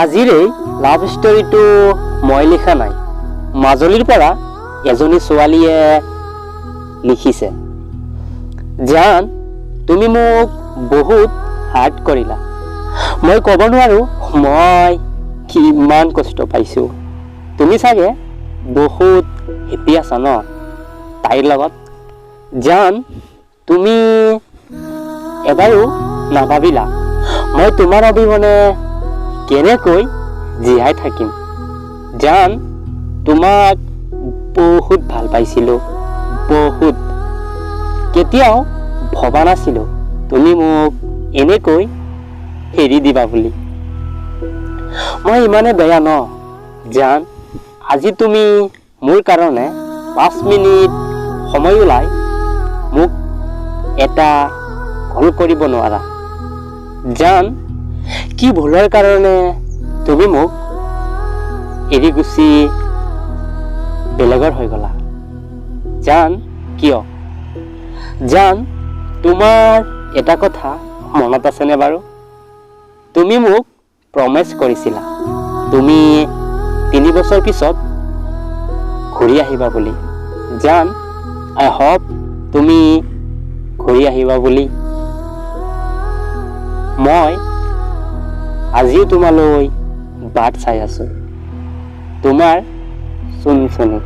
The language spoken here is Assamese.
আজিৰ এই লাভ ষ্টৰিটো মই লিখা নাই, মাজুলীৰ পৰা এজনী ছোৱালীয়ে লিখিছে। জান, তুমি মোক বহুত হাৰ্ট কৰিলা। মই ক'ব নোৱাৰো মই কিমান কষ্ট পাইছো। তুমি চাগে বহুত হেপী আছা ন তাইৰ লগত? জান, তুমি এবাৰো নাভাবিলা মই তোমাৰ অবিহনে কেনেকৈ জীয়াই থাকিম? জান, তোমাক বহুত ভাল পাইছিলো, বহুত। কেতিয়াও ভবা নাছিলো তুমি মোক এনেকৈ এৰি দিবা বুলি। মই ইমানে বেয়া ন জান, আজি তুমি মোৰ কাৰণে 5 মিনিট সময় ওলাই মোক এটা কল কৰিব নোৱাৰা? জান, কি ভুলৰ কাৰণে তুমি মোক এৰি গুচি বেলেগৰ হৈ গলা? জান, কিয়? জান, তোমাৰ এটা কথা মনত আছেনে বাৰু? তুমি মোক প্ৰমিছ কৰিছিলা তুমি 3 বছৰ পিছত ঘূৰি আহিবা বুলি। জান, আই হোপ তুমি ঘূৰি আহিবা বুলি। মই আজিও তোমালৈ বাট চাই আছো, তোমাৰ চুনচুনি।